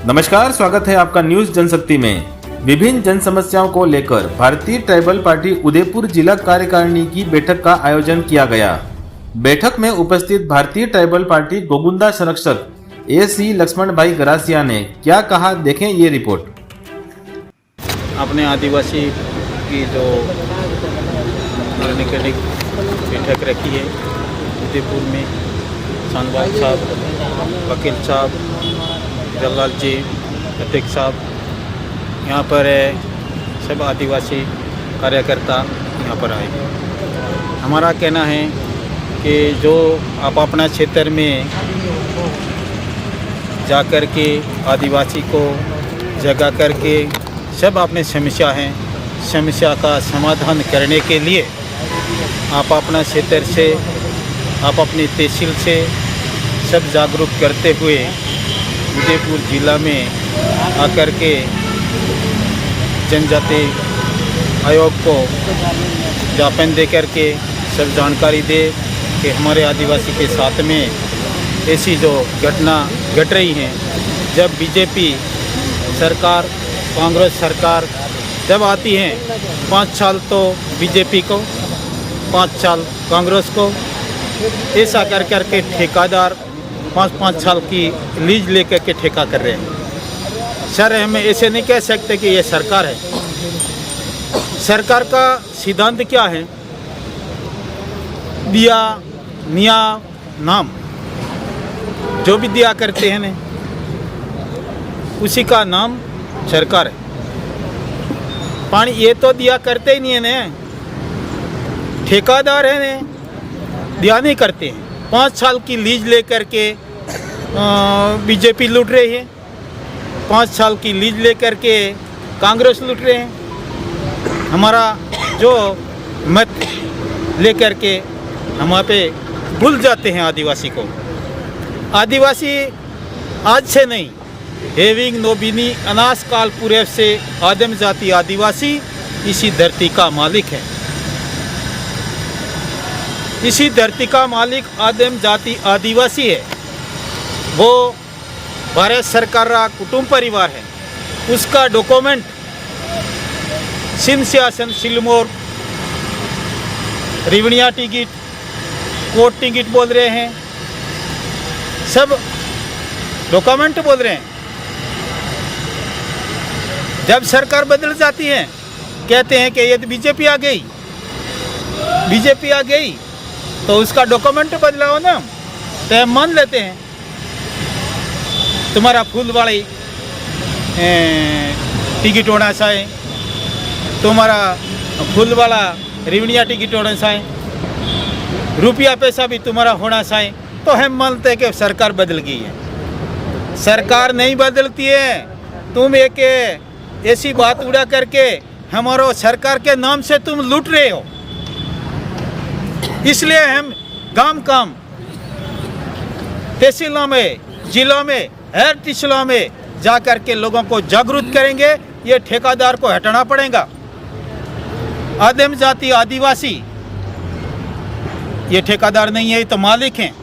नमस्कार, स्वागत है आपका न्यूज जनशक्ति में। विभिन्न जन समस्याओं को लेकर भारतीय ट्राइबल पार्टी उदयपुर जिला कार्यकारिणी की बैठक का आयोजन किया गया। बैठक में उपस्थित भारतीय ट्राइबल पार्टी गोगुंदा संरक्षक AC लक्ष्मण भाई गरासिया ने क्या कहा, देखें ये रिपोर्ट। अपने आदिवासी की जो निकट बैठक रखी है उदयपुर में, सानवाल साहब, वकील साहब, जलाल जी, अध्यक्ष साहब, यहाँ पर सब आदिवासी कार्यकर्ता यहाँ पर आए। हमारा कहना है कि जो आप अपना क्षेत्र में जाकर के आदिवासी को जगा करके सब अपने समस्या का समाधान करने के लिए आप अपना क्षेत्र से, आप अपनी तहसील से सब जागरूक करते हुए उदयपुर जिला में आकर के जनजाति आयोग को ज्ञापन दे करके सब जानकारी दे कि हमारे आदिवासी के साथ में ऐसी जो घटना घट रही हैं। जब बीजेपी सरकार, कांग्रेस सरकार जब आती हैं, 5 साल तो बीजेपी को, 5 साल कांग्रेस को, ऐसा कर करके ठेकेदार 5-5 साल की लीज लेकर के ठेका कर रहे हैं। सर, हम ऐसे नहीं कह सकते कि ये सरकार है। सरकार का सिद्धांत क्या है? दिया निया नाम जो भी दिया करते हैं ना, उसी का नाम सरकार है। पानी ये तो दिया करते ही नहीं है ना, ठेकेदार है ना, दिया नहीं करते हैं। 5 साल की लीज लेकर के बीजेपी लूट रही है, 5 साल की लीज लेकर के कांग्रेस लूट रहे हैं। हमारा जो मत लेकर के हम वहाँ पे भूल जाते हैं आदिवासी को। आदिवासी आज से नहीं, हेविंग नोबिनी अनाज काल पूर्व से आदिम जाति आदिवासी इसी धरती का मालिक है। इसी धरती का मालिक आदिम जाति आदिवासी है। वो भारत सरकार का कुटुंब परिवार है। उसका डॉक्यूमेंट सिंध शासन, सिलमोर, रिवणिया टिकट, कोर्ट टिकट बोल रहे हैं, सब डॉक्यूमेंट बोल रहे हैं। जब सरकार बदल जाती है, कहते हैं कि ये तो बीजेपी आ गई, बीजेपी आ गई तो उसका डॉक्यूमेंट बदला हो ना, तो हम मान लेते हैं। तुम्हारा फूलवाड़ी टिकट होना चाहिए, तुम्हारा फूल वाला रिवनिया टिकट होना चाहिए, रुपया पैसा भी तुम्हारा होना चाहिए, तो हम मानते हैं कि सरकार बदल गई है। सरकार नहीं बदलती है। तुम एक ऐसी बात उड़ा करके हमारो सरकार के नाम से तुम लूट रहे हो। इसलिए हम गांव तहसीलों में, जिलों में, हर तहसीलों में जाकर के लोगों को जागरूक करेंगे। ये ठेकेदार को हटाना पड़ेगा। आदिम जाति आदिवासी ये ठेकेदार नहीं है, ये तो मालिक हैं,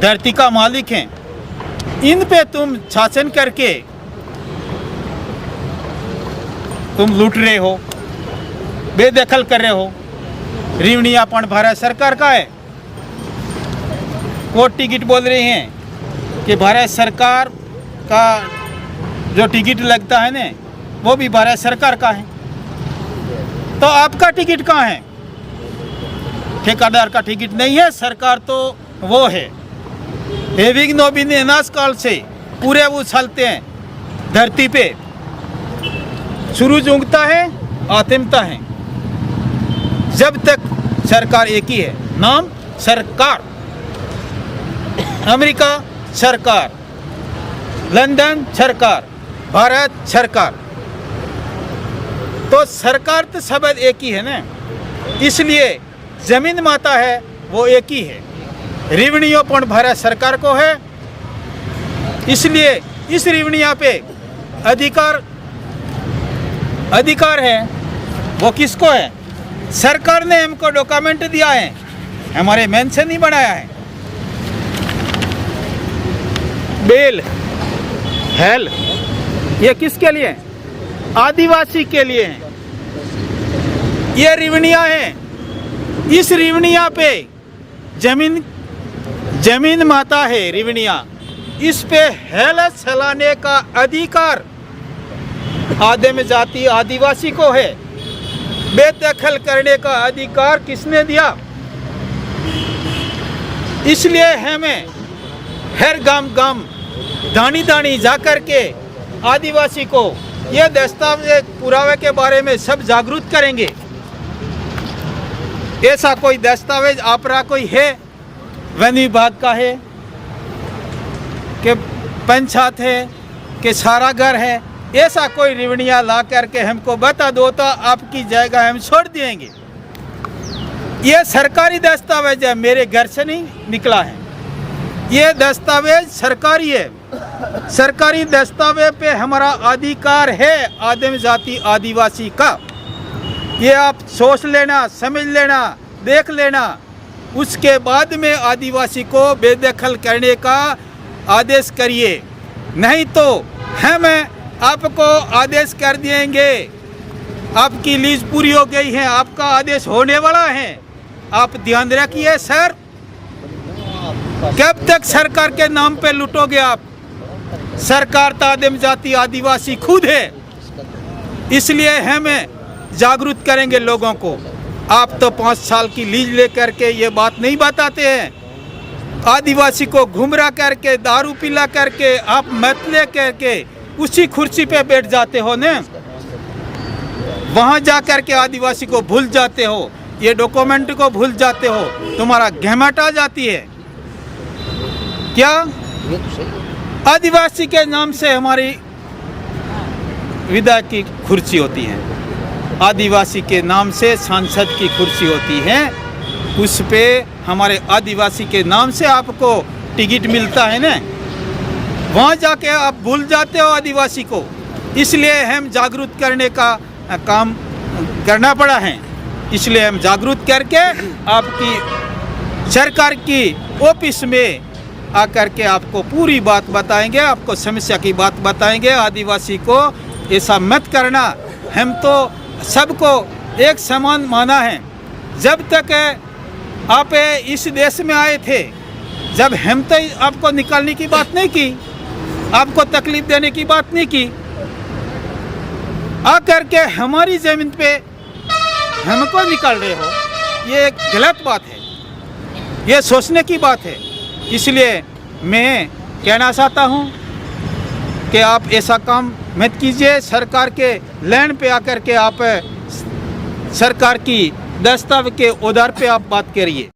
धरती का मालिक हैं। इन पे तुम शासन करके तुम लूट रहे हो, बेदखल कर रहे हो। रिवणियापन भारत सरकार का है। कोर्ट टिकट बोल रहे हैं कि भारत सरकार का जो टिकट लगता है ना, वो भी भारत सरकार का है। तो आपका टिकट कहाँ है? ठेकेदार का टिकट नहीं है, सरकार तो वो है। हेविंग नोबिनी अनाज काल से पूरे उछलते हैं धरती पे। सूरज उगता है, आतिमता है। जब तक सरकार एक ही है, नाम सरकार। अमेरिका सरकार, लंदन सरकार, भारत सरकार, तो सरकार तो सब एक ही है ना। इसलिए जमीन माता है वो एक ही है। रिवणियोपन भारत सरकार को है। इसलिए इस रिवणिया पे अधिकार है वो किसको है? सरकार ने हमको डॉक्यूमेंट दिया है, हमारे मेन से नहीं बनाया है। बेल हेल ये किसके लिए? आदिवासी के लिए है। ये रिवनिया है। इस रिवनिया पे जमीन माता है रिवनिया। इस पे हेला चलाने का अधिकार आदिम जाति आदिवासी को है। बेदखल करने का अधिकार किसने दिया? इसलिए हमें हर गांव दानी दानी जाकर के आदिवासी को यह दस्तावेज पुरावे के बारे में सब जागरूक करेंगे। ऐसा कोई दस्तावेज आपरा कोई है, वन विभाग का है कि पंचायत है कि सारा घर है, ऐसा कोई रिवनिया ला करके हमको बता दो तो आपकी जगह हम छोड़ देंगे। ये सरकारी दस्तावेज है, मेरे घर से नहीं निकला है। ये दस्तावेज सरकारी है। सरकारी दस्तावेज पे हमारा अधिकार है आदिम जाति आदिवासी का। ये आप सोच लेना, समझ लेना, देख लेना। उसके बाद में आदिवासी को बेदखल करने का आदेश करिए, नहीं तो हम आपको आदेश कर देंगे। आपकी लीज पूरी हो गई है, आपका आदेश होने वाला है। आप ध्यान रखिए सर। कब तक सरकार के नाम पे लूटोगे आप? सरकार तो आदिम जाति आदिवासी खुद है। इसलिए हम जागरूक करेंगे लोगों को। आप तो 5 साल की लीज लेकर के ये बात नहीं बताते हैं। आदिवासी को गुमराह करके, दारू पिला करके, आप मत ले करके उसी कुर्सी पे बैठ जाते हो ना। वहां जा करके आदिवासी को भूल जाते हो, ये डॉक्यूमेंट को भूल जाते हो, तुम्हारा घमंड आ जाती है क्या? आदिवासी के नाम से हमारी विधायक की कुर्सी होती है, आदिवासी के नाम से सांसद की कुर्सी होती है। उस पे हमारे आदिवासी के नाम से आपको टिकट मिलता है ना। वहाँ जाके आप भूल जाते हो आदिवासी को। इसलिए हम जागरूक करने का काम करना पड़ा है। इसलिए हम जागरूक करके आपकी सरकार की ऑफिस में आकर के आपको पूरी बात बताएंगे, आपको समस्या की बात बताएंगे। आदिवासी को ऐसा मत करना। हम तो सबको एक समान माना है। जब तक आप इस देश में आए थे, जब हम तो आपको निकालने की बात नहीं की, आपको तकलीफ देने की बात नहीं की, आकर के हमारी जमीन पे हमको निकाल रहे हो, ये एक गलत बात है, ये सोचने की बात है। इसलिए मैं कहना चाहता हूँ कि आप ऐसा काम मत कीजिए। सरकार के लैंड पे आकर के आप सरकार की दस्तावेज के आधार पे आप बात करिए।